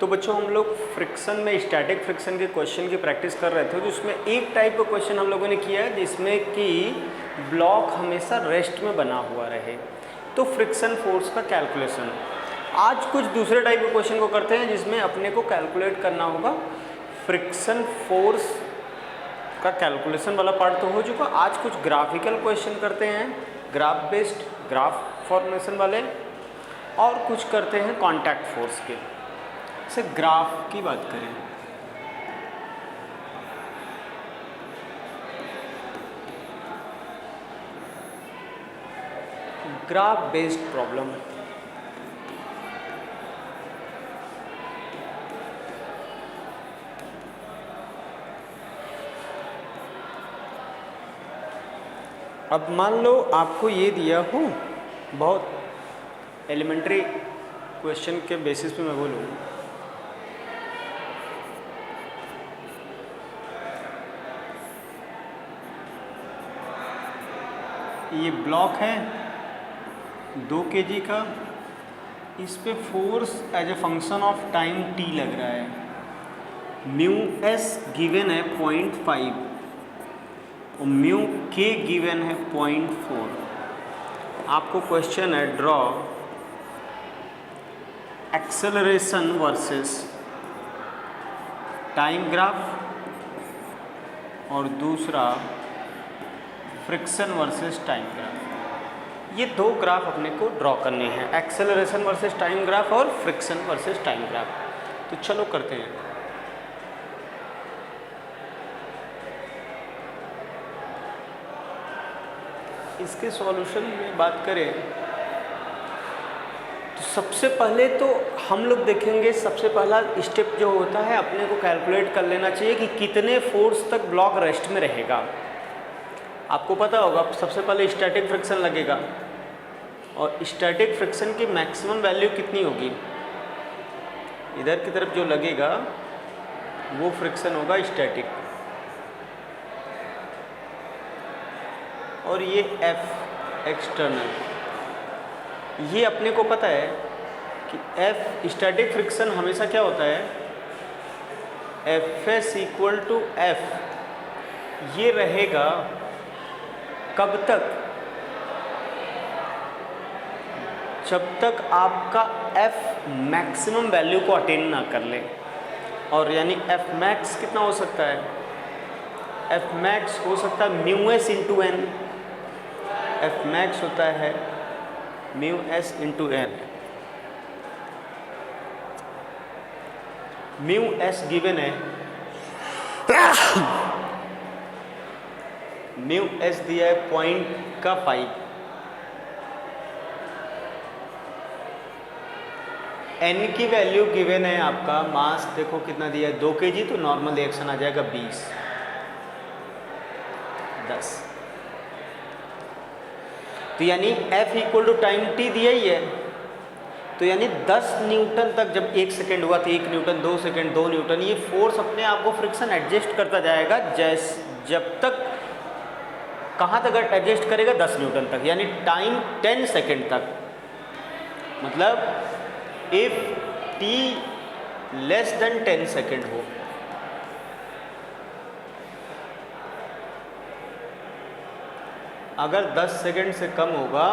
तो बच्चों हम लोग फ्रिक्शन में स्टैटिक फ्रिक्शन के क्वेश्चन की प्रैक्टिस कर रहे थे, तो उसमें एक टाइप का क्वेश्चन हम लोगों ने किया है जिसमें कि ब्लॉक हमेशा रेस्ट में बना हुआ रहे, तो फ्रिक्शन फोर्स का कैलकुलेशन। आज कुछ दूसरे टाइप के क्वेश्चन को करते हैं जिसमें अपने को कैलकुलेट करना होगा फ्रिक्शन फोर्स का कैलकुलेशन वाला पार्ट तो हो चुका। आज कुछ ग्राफिकल क्वेश्चन करते हैं, ग्राफ बेस्ड, ग्राफ फॉर्मेशन वाले, और कुछ करते हैं कॉन्टैक्ट फोर्स के। से ग्राफ की बात करें, ग्राफ बेस्ड प्रॉब्लम। अब मान लो आपको ये दिया हो, बहुत एलिमेंट्री क्वेश्चन के बेसिस पे मैं बोलूँ, ये ब्लॉक है 2 kg का, इस पे force as a function of time t लग रहा है, म्यू s गिवन है 0.5 और म्यू k गिवन है 0.4। आपको क्वेश्चन है draw acceleration versus time graph, और दूसरा फ्रिक्शन वर्सेस टाइम ग्राफ। ये 2 ग्राफ अपने को ड्रॉ करने हैं, एक्सेलरेशन वर्सेस टाइम ग्राफ और फ्रिक्शन वर्सेस टाइम ग्राफ। तो चलो करते हैं। इसके सॉल्यूशन में बात करें तो सबसे पहले तो हम लोग देखेंगे, सबसे पहला स्टेप जो होता है अपने को कैलकुलेट कर लेना चाहिए कि कितने फोर्स तक ब्लॉक रेस्ट में रहेगा। आपको पता होगा सबसे पहले स्टैटिक फ्रिक्शन लगेगा, और स्टैटिक फ्रिक्शन की मैक्सिमम वैल्यू कितनी होगी, इधर की तरफ जो लगेगा वो फ्रिक्शन होगा स्टैटिक, और ये F एक्सटर्नल। ये अपने को पता है कि F स्टैटिक फ्रिक्शन हमेशा क्या होता है, Fs इक्वल टू F। ये रहेगा कब तक, जब तक आपका F मैक्सिमम वैल्यू को अटेन ना कर ले। और यानी F मैक्स कितना हो सकता है, F मैक्स हो सकता है mu s into N. F max होता है mu s into N. Mu s given है, म्यू s दिया है 0.5, n की वैल्यू गिवन है आपका, मास देखो कितना दिया है 2 kg, तो नॉर्मल रिएक्शन आ जाएगा 20, 10। तो यानी F equal to time t दिया ही है, तो यानी 10 न्यूटन तक, जब 1 सेकेंड हुआ तो 1 न्यूटन, 2 सेकेंड 2 न्यूटन, ये फोर्स अपने आप को फ्रिक्शन एडजस्ट करता जाएगा, जब तक कहाँ तक एडजस्ट करेगा, 10 न्यूटन तक, यानी टाइम 10 सेकेंड तक। मतलब if t less then 10 second हो, अगर 10 सेकेंड से कम होगा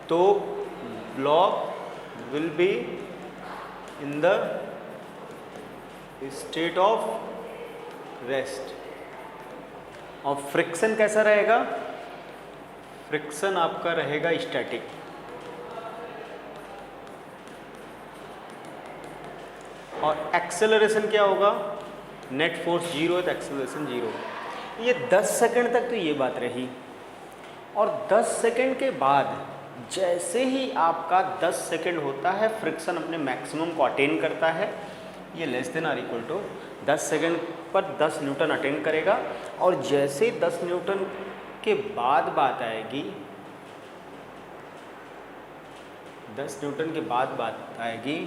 तो block will be in the state of rest. और फ्रिक्शन कैसा रहेगा, फ्रिक्शन आपका रहेगा स्टैटिक। और एक्सेलरेशन क्या होगा, नेट फोर्स 0 है तो एक्सेलरेशन 0। ये 10 सेकंड तक तो ये बात रही, और 10 सेकंड के बाद जैसे ही आपका 10 सेकंड होता है फ्रिक्शन अपने मैक्सिमम को अटेन करता है, ये less than or equal to 10 second पर 10 न्यूटन अटेन करेगा। और जैसे ही 10 न्यूटन के बाद बात आएगी, 10 न्यूटन के बाद बात आएगी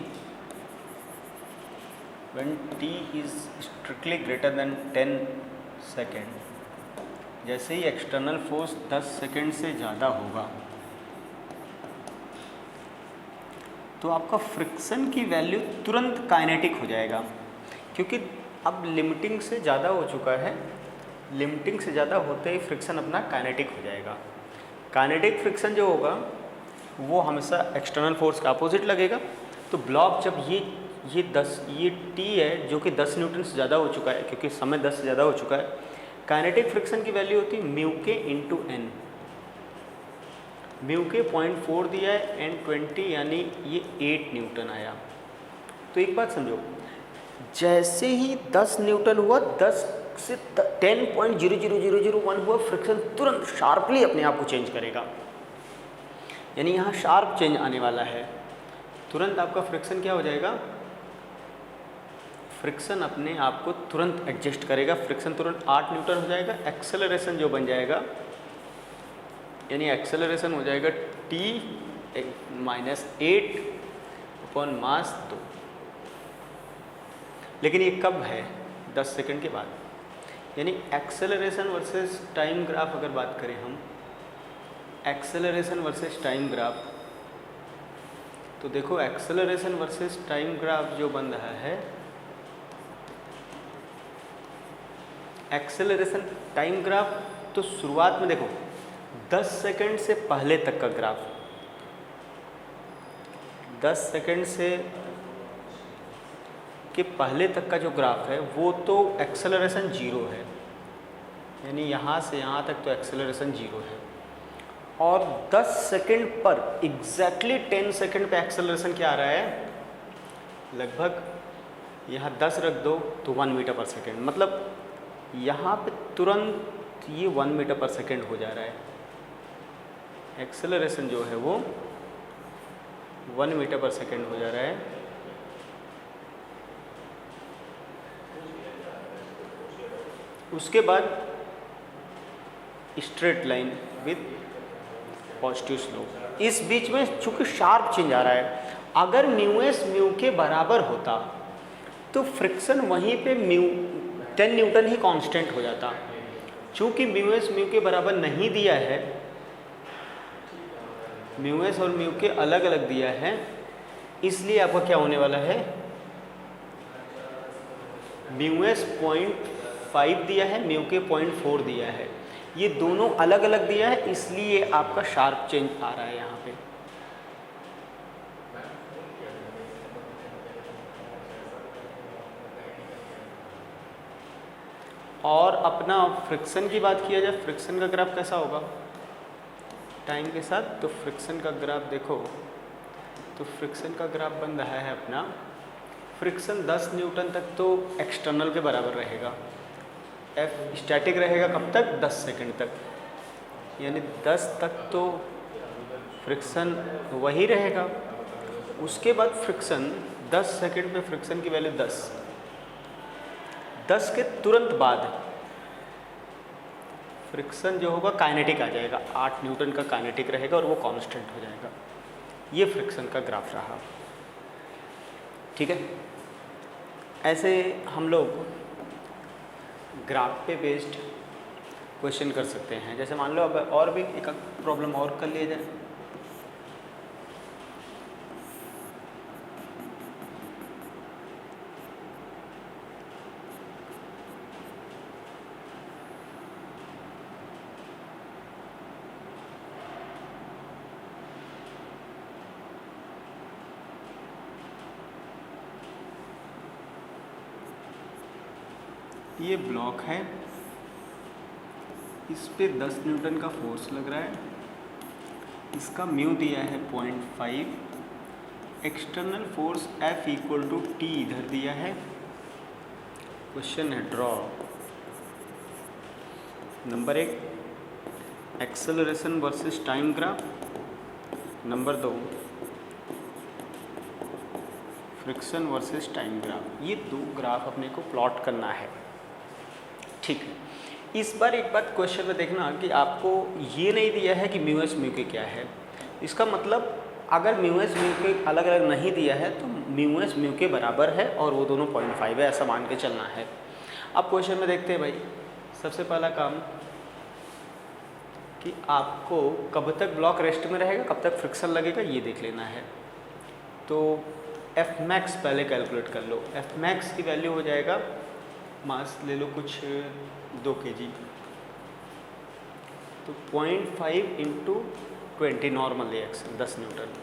when t is strictly greater than 10 second, जैसे ही एक्सटर्नल फोर्स 10 सेकेंड से ज़्यादा होगा तो आपका फ्रिक्शन की वैल्यू तुरंत काइनेटिक हो जाएगा, क्योंकि अब लिमिटिंग से ज़्यादा हो चुका है। लिमिटिंग से ज़्यादा होते ही फ्रिक्शन अपना काइनेटिक हो जाएगा। काइनेटिक फ्रिक्शन जो होगा वो हमेशा एक्सटर्नल फोर्स का अपोजिट लगेगा। तो ब्लॉक जब ये टी है जो कि 10 न्यूटन से ज़्यादा हो चुका है, क्योंकि समय 10 से ज़्यादा हो चुका है, काइनेटिक फ्रिक्शन की वैल्यू होती है म्यू के इंटू एन। म्यू के 0.4 दिया है, एन 20, यानी ये 8 न्यूटन आया। तो एक बात समझो, जैसे ही 10 न्यूटन हुआ, 10 से 10.00001 हुआ, फ्रिक्शन तुरंत शार्पली अपने आप को चेंज करेगा, यानी यहाँ शार्प चेंज आने वाला है। तुरंत आपका फ्रिक्शन क्या हो जाएगा, फ्रिक्शन अपने आप को तुरंत एडजस्ट करेगा। फ्रिक्शन तुरंत 8 न्यूटन हो जाएगा। एक्सेलरेशन जो बन जाएगा, यानी एक्सेलरेशन हो जाएगा t - 8 अपॉन मास 2। लेकिन ये कब है, 10 सेकंड के बाद। यानी एक्सेलरेशन वर्सेस टाइम ग्राफ अगर बात करें हम, एक्सेलरेशन वर्सेस टाइम ग्राफ, तो देखो एक्सेलरेशन वर्सेस टाइम ग्राफ जो बन रहा है, एक्सेलरेशन टाइम ग्राफ, तो शुरुआत में देखो 10 सेकंड से पहले तक का ग्राफ, 10 सेकंड से के पहले तक का जो ग्राफ है वो तो एक्सेलरेशन 0 है, यानी यहाँ से यहाँ तक तो एक्सेलरेशन 0 है। और 10 सेकंड पर एग्जैक्टली 10 सेकंड पे एक्सेलरेशन क्या आ रहा है, लगभग यहाँ 10 रख दो तो 1 मीटर पर सेकंड, मतलब यहाँ पे तुरंत ये 1 मीटर पर सेकंड हो जा रहा है। एक्सेलरेशन जो है वो 1 मीटर पर सेकंड हो जा रहा है। उसके बाद straight line with positive slope, इस बीच में चूंकि शार्प चेंज आ रहा है, अगर म्यू एस म्यू के बराबर होता तो फ्रिक्शन वहीं पे 10 न्यूटन ही कांस्टेंट हो जाता। चूंकि म्यू एस म्यू के बराबर नहीं दिया है, म्यू एस और म्यू के अलग अलग दिया है, इसलिए आपका क्या होने वाला है, म्यू एस 0.5 दिया है, म्यू के 0.4 दिया है, ये दोनों अलग अलग दिया है, इसलिए आपका शार्प चेंज आ रहा है यहाँ पे। और अपना फ्रिक्शन की बात किया जाए, फ्रिक्शन का ग्राफ कैसा होगा टाइम के साथ, तो फ्रिक्शन का ग्राफ देखो, तो फ्रिक्शन का ग्राफ बन रहा है अपना, फ्रिक्शन 10 न्यूटन तक तो एक्सटर्नल के बराबर रहेगा, एफ स्टैटिक रहेगा कब तक, 10 सेकंड तक, यानी 10 तक तो फ्रिक्शन वही रहेगा। उसके बाद फ्रिक्शन 10 सेकंड पे फ्रिक्शन की वैल्यू 10 के तुरंत बाद फ्रिक्शन जो होगा काइनेटिक आ जाएगा, 8 न्यूटन का काइनेटिक रहेगा और वो कांस्टेंट हो जाएगा। ये फ्रिक्शन का ग्राफ रहा, ठीक है। ऐसे हम लोग ग्राफ पे बेस्ड क्वेश्चन कर सकते हैं। जैसे मान लो अब और भी एक प्रॉब्लम और कर लिया जाए, ये ब्लॉक है, इस पे 10 न्यूटन का फोर्स लग रहा है, इसका म्यू दिया है 0.5, एक्सटर्नल फोर्स F = T इधर दिया है। क्वेश्चन है draw number 1 acceleration versus time graph, number 2 friction versus time graph. ये दो ग्राफ अपने को प्लॉट करना है, ठीक है। इस बार एक बात क्वेश्चन में देखना कि आपको ये नहीं दिया है कि म्यू एस म्यू के क्या है, इसका मतलब अगर म्यू एस म्यू के अलग अलग नहीं दिया है तो म्यू एस म्यू के बराबर है और वो दोनों 0.5 है, ऐसा मान के चलना है। अब क्वेश्चन में देखते हैं भाई, सबसे पहला काम कि आपको कब तक ब्लॉक रेस्ट में रहेगा, कब तक फ्रिक्शन लगेगा, ये देख लेना है। तो एफ मैक्स पहले कैलकुलेट कर लो। एफ मैक्स की वैल्यू हो जाएगा, मास ले लो कुछ 2 kg, तो 0.5 इंटू 20 नॉर्मल रिएक्शन 10 न्यूटन।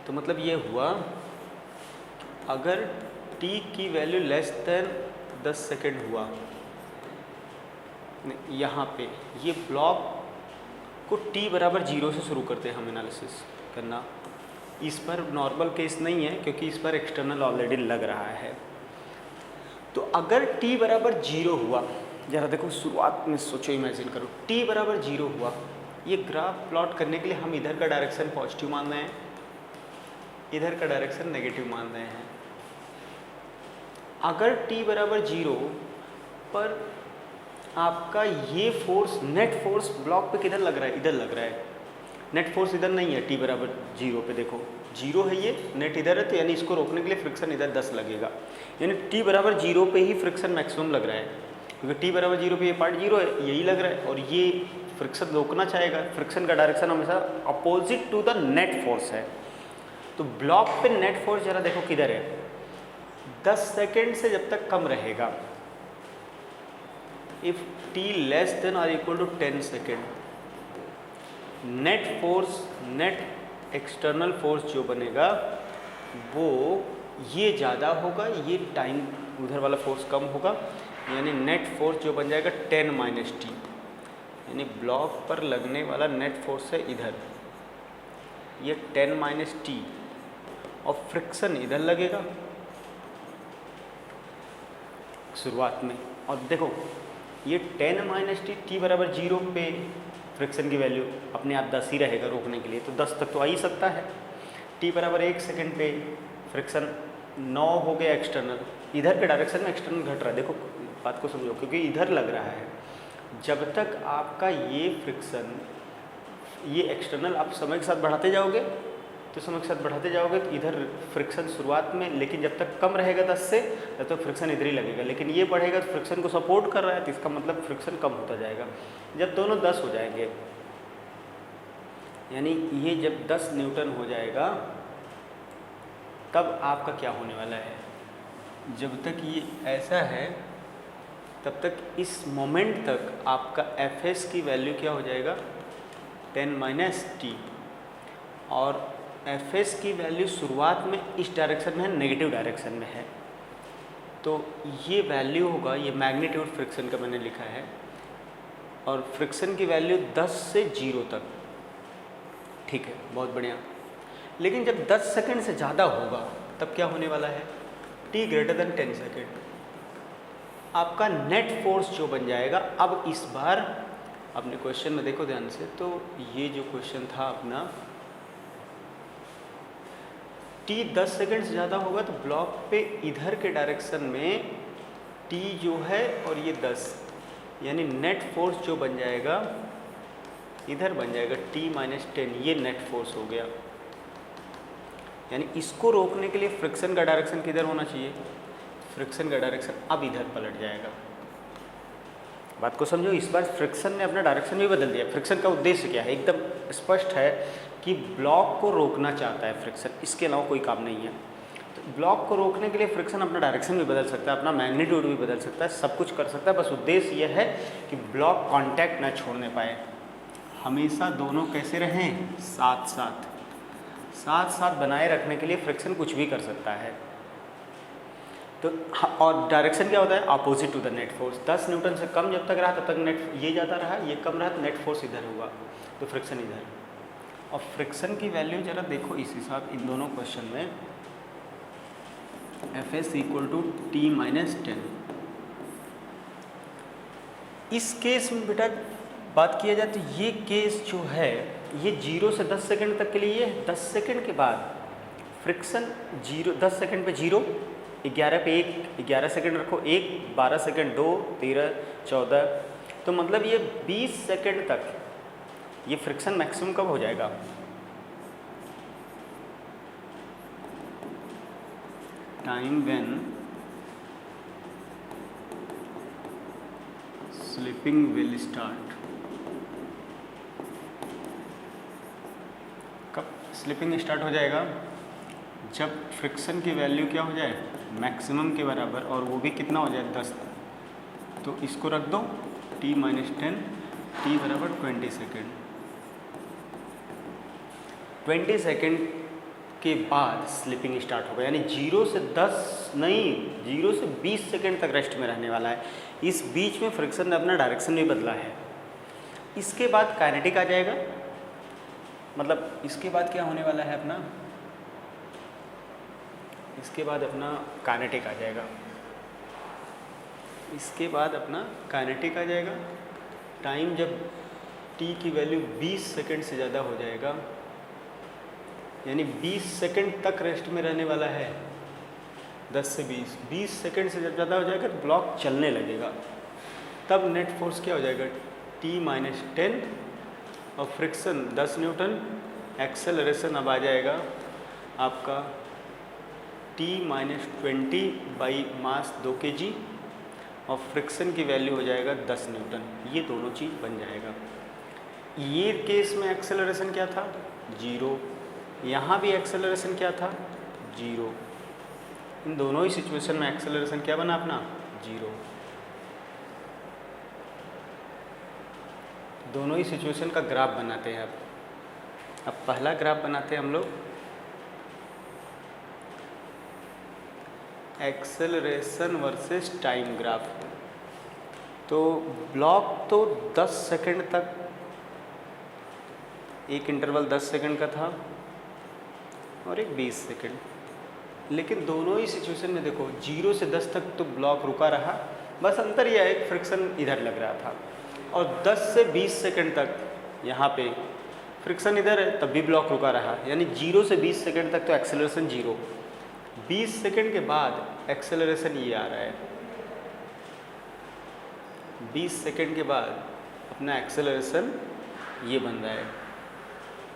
तो मतलब ये हुआ अगर t की वैल्यू लेस देन 10 सेकेंड हुआ, यहाँ पे ये ब्लॉक को t बराबर 0 से शुरू करते हैं हम एनालिसिस करना। इस पर नॉर्मल केस नहीं है क्योंकि इस पर एक्सटर्नल ऑलरेडी लग रहा है। तो अगर t बराबर 0 हुआ, ज़रा देखो शुरुआत में सोचो, इमेजिन करो t बराबर 0 हुआ, ये ग्राफ प्लॉट करने के लिए हम इधर का डायरेक्शन पॉजिटिव मान रहे हैं, इधर का डायरेक्शन नेगेटिव मान रहे हैं। अगर t बराबर 0 पर आपका ये फोर्स, नेट फोर्स ब्लॉक पे किधर लग रहा है, इधर लग रहा है। नेट फोर्स इधर नहीं है, t बराबर 0 पे देखो 0 है, ये नेट इधर है, तो यानी इसको रोकने के लिए फ्रिक्शन इधर 10 लगेगा, यानी t बराबर 0 पे ही फ्रिक्शन मैक्सिमम लग रहा है, क्योंकि t बराबर 0 पे ये पार्ट 0 है, यही लग रहा है, और ये फ्रिक्शन रोकना चाहेगा। फ्रिक्शन का डायरेक्शन हमेशा opposite to the net force है। तो ब्लॉक पे नेट फोर्स जरा देखो किधर है, 10 सेकेंड से जब तक कम रहेगा, इफ t लेस देन और equal to 10 second, net force, net external force जो बनेगा वो ये ज़्यादा होगा, ये टाइम उधर वाला फोर्स कम होगा, यानी नेट फोर्स जो बन जाएगा 10 माइनस टी, यानी ब्लॉक पर लगने वाला नेट फोर्स है इधर, ये 10 माइनस टी, और फ्रिक्शन इधर लगेगा शुरुआत में। और देखो ये 10 माइनस टी, टी बराबर 0 पे फ्रिक्शन की वैल्यू अपने आप 10 ही रहेगा रोकने के लिए, तो 10 तक तो आ ही सकता है। t बराबर 1 सेकेंड पे फ्रिक्शन 9 हो गया एक्सटर्नल, इधर के डायरेक्शन में एक्सटर्नल घट रहा है, देखो बात को समझो, क्योंकि इधर लग रहा है। जब तक आपका ये फ्रिक्शन, ये एक्सटर्नल आप समय के साथ बढ़ाते जाओगे, तो समय के साथ बढ़ाते जाओगे तो इधर फ्रिक्शन शुरुआत में, लेकिन जब तक कम रहेगा 10 से, तब तक फ्रिक्शन इधर ही लगेगा, लेकिन ये बढ़ेगा तो फ्रिक्शन को सपोर्ट कर रहा है, तो इसका मतलब फ्रिक्शन कम होता जाएगा। जब दोनों 10 हो जाएंगे, यानी ये जब 10 न्यूटन हो जाएगा, तब आपका क्या होने वाला है, जब तक ये ऐसा है तब तक इस मोमेंट तक आपका Fs की वैल्यू क्या हो जाएगा, 10 माइनस टी, और Fs की वैल्यू शुरुआत में इस डायरेक्शन में है, नेगेटिव डायरेक्शन में है, तो ये वैल्यू होगा, ये मैग्नीट्यूड फ्रिक्शन का मैंने लिखा है, और फ्रिक्शन की वैल्यू 10 से 0 तक, ठीक है, बहुत बढ़िया। लेकिन जब 10 सेकंड से ज़्यादा होगा तब क्या होने वाला है, t ग्रेटर देन 10 सेकेंड, आपका नेट फोर्स जो बन जाएगा। अब इस बार अपने क्वेश्चन में देखो ध्यान से, तो ये जो क्वेश्चन था अपना, t 10 सेकंड से ज़्यादा होगा तो ब्लॉक पे इधर के डायरेक्शन में t जो है और ये 10, यानी नेट फोर्स जो बन जाएगा इधर बन जाएगा t माइनस 10, ये नेट फोर्स हो गया। यानी इसको रोकने के लिए फ्रिक्शन का डायरेक्शन किधर होना चाहिए, फ्रिक्शन का डायरेक्शन अब इधर पलट जाएगा। बात को समझो, इस बार फ्रिक्शन ने अपना डायरेक्शन भी बदल दिया। फ्रिक्शन का उद्देश्य क्या है, एकदम स्पष्ट है कि ब्लॉक को रोकना चाहता है फ्रिक्शन, इसके अलावा कोई काम नहीं है। तो ब्लॉक को रोकने के लिए फ्रिक्शन अपना डायरेक्शन भी बदल सकता है, अपना मैग्नीट्यूड भी बदल सकता है, सब कुछ कर सकता है। बस उद्देश्य यह है कि ब्लॉक कांटेक्ट ना छोड़ने पाए, हमेशा दोनों कैसे रहें, साथ साथ, साथ साथ बनाए रखने के लिए फ्रिक्शन कुछ भी कर सकता है। तो और डायरेक्शन क्या होता है, opposite to the net force. 10 newton से कम जब तक रहा तब तक नेट, ये ज़्यादा रहा, ये कम रहा तो नेट फोर्स इधर हुआ, तो फ्रिक्शन इधर। और फ्रिक्शन की वैल्यू जरा देखो इस हिसाब, इन दोनों क्वेश्चन में Fs equal to T minus 10। इस केस में बेटा बात किया जाए तो ये केस जो है ये 0 से 10 सेकंड तक के लिए है। 10 सेकंड के बाद फ्रिक्शन 0, 10 सेकंड पे 0, 11 पे 1, 11 सेकंड रखो 1, 12 सेकंड 2, 13, 14, तो मतलब ये 20 सेकंड तक ये फ्रिक्शन मैक्सिमम कब हो जाएगा, time when slipping will start. कब स्लिपिंग स्टार्ट हो जाएगा जब फ्रिक्शन की वैल्यू क्या हो जाए, मैक्सिमम के बराबर, और वो भी कितना हो जाए, 10। तो इसको रख दो t - 10, t बराबर 20 सेकेंड। 20 सेकेंड के बाद स्लिपिंग स्टार्ट होगा, यानी 0 से 10 नहीं, 0 से 20 सेकेंड तक रेस्ट में रहने वाला है। इस बीच में फ्रिक्शन ने अपना डायरेक्शन भी बदला है। इसके बाद काइनेटिक आ जाएगा, मतलब इसके बाद क्या होने वाला है अपना, इसके बाद अपना काइनेटिक आ जाएगा। इसके बाद अपना काइनेटिक आ जाएगा। टाइम जब t की वैल्यू 20 सेकेंड से ज़्यादा हो जाएगा, यानी 20 सेकेंड तक रेस्ट में रहने वाला है, 10 से 20 सेकेंड से जब ज़्यादा हो जाएगा तो ब्लॉक चलने लगेगा। तब नेट फोर्स क्या हो जाएगा, t - 10 और फ्रिक्शन 10 न्यूटन। एक्सेलरेशन अब आ जाएगा आपका t - 20 बाई मास 2 kg और फ्रिक्शन की वैल्यू हो जाएगा 10 न्यूटन। ये दोनों चीज़ बन जाएगा। ये केस में एक्सेलरेशन क्या था, 0। यहाँ भी एक्सेलरेशन क्या था, 0। इन दोनों ही सिचुएशन में एक्सेलरेशन क्या बना अपना, 0। दोनों ही सिचुएशन का ग्राफ बनाते हैं। अब पहला ग्राफ बनाते हैं हम लोग, एक्सेलरेशन वर्सेस टाइम ग्राफ। तो ब्लॉक तो 10 सेकंड तक, एक इंटरवल 10 सेकंड का था और एक 20 सेकंड, लेकिन दोनों ही सिचुएशन में देखो 0 से 10 तक तो ब्लॉक रुका रहा, बस अंतर यह है कि फ्रिक्शन इधर लग रहा था। और 10 से 20 सेकंड तक यहाँ पे फ्रिक्शन इधर है, तब भी ब्लॉक रुका रहा, यानी 0 से 20 सेकंड तक तो एक्सेलरेशन 0। 20 सेकंड के बाद एक्सेलरेशन ये आ रहा है, 20 सेकंड के बाद अपना एक्सेलरेशन ये बन रहा है।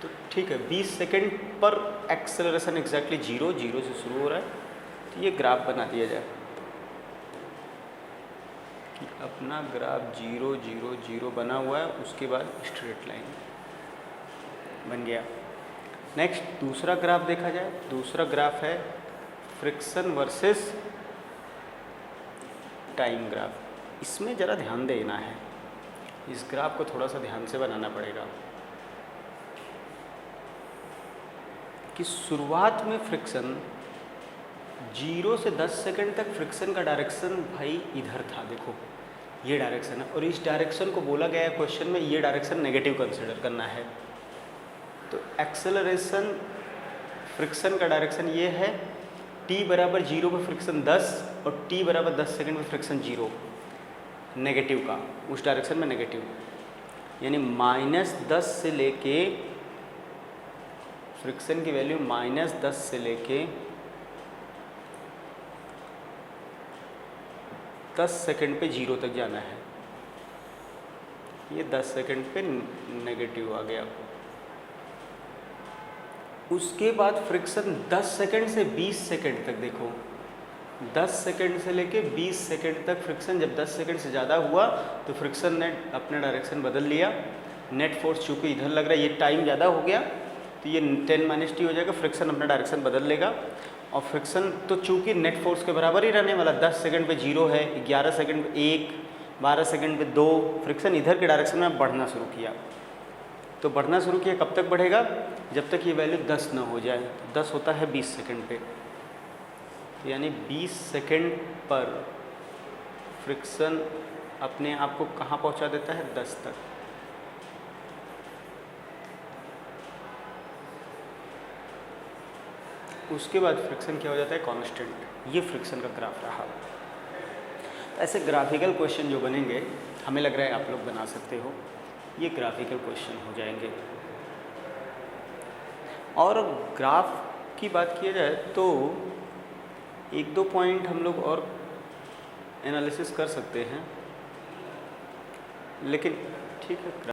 तो ठीक है, 20 सेकंड पर एक्सेलरेशन एग्जैक्टली 0 से शुरू हो रहा है। तो ये ग्राफ बना दिया जाए कि अपना ग्राफ 0 0 0 बना हुआ है, उसके बाद स्ट्रेट लाइन बन गया। नेक्स्ट दूसरा ग्राफ देखा जाए। दूसरा ग्राफ है फ्रिक्शन वर्सेस टाइम ग्राफ। इसमें ज़रा ध्यान देना है, इस ग्राफ को थोड़ा सा ध्यान से बनाना पड़ेगा कि शुरुआत में फ्रिक्शन 0 से 10 सेकंड तक फ्रिक्शन का डायरेक्शन भाई इधर था, देखो ये डायरेक्शन है, और इस डायरेक्शन को बोला गया है क्वेश्चन में, ये डायरेक्शन नेगेटिव कंसिडर करना है। तो एक्सेलरेशन फ्रिक्शन का डायरेक्शन ये है, t बराबर 0 पर फ्रिक्शन 10 और t बराबर 10 सेकंड में फ्रिक्शन 0, नेगेटिव का, उस डायरेक्शन में नेगेटिव, यानी -10 से लेके फ्रिक्शन की वैल्यू -10 से लेके 10 सेकंड पे 0 तक जाना है। ये 10 सेकंड पे नेगेटिव आ गया। उसके बाद फ्रिक्शन 10 सेकंड से 20 सेकंड तक, देखो 10 सेकंड से लेके 20 सेकंड तक फ्रिक्शन जब 10 सेकंड से ज़्यादा हुआ तो फ्रिक्शन ने अपना डायरेक्शन बदल लिया। नेट फोर्स चूँकि इधर लग रहा है, ये टाइम ज़्यादा हो गया तो ये 10 - t हो जाएगा, फ्रिक्शन अपना डायरेक्शन बदल लेगा। और फ्रिक्शन तो चूँकि नेट फोर्स के बराबर ही रहने वाला, 10 सेकंड पे 0 है, 11 सेकंड पे 1, 12 सेकंड पे 2, फ्रिक्शन इधर के डायरेक्शन में बढ़ना शुरू किया। तो बढ़ना शुरू किया, कब तक बढ़ेगा, जब तक ये वैल्यू 10 ना हो जाए। 10 होता है 20 सेकंड पे, तो यानी 20 सेकंड पर फ्रिक्शन अपने आप को कहाँ पहुँचा देता है, 10 तक। उसके बाद फ्रिक्शन क्या हो जाता है, कांस्टेंट। ये फ्रिक्शन का ग्राफ रहा। ऐसे ग्राफिकल क्वेश्चन जो बनेंगे, हमें लग रहा है आप लोग बना सकते हो, ये ग्राफिकल क्वेश्चन हो जाएंगे। और ग्राफ की बात किया जाए तो 1-2 पॉइंट हम लोग और एनालिसिस कर सकते हैं, लेकिन ठीक है।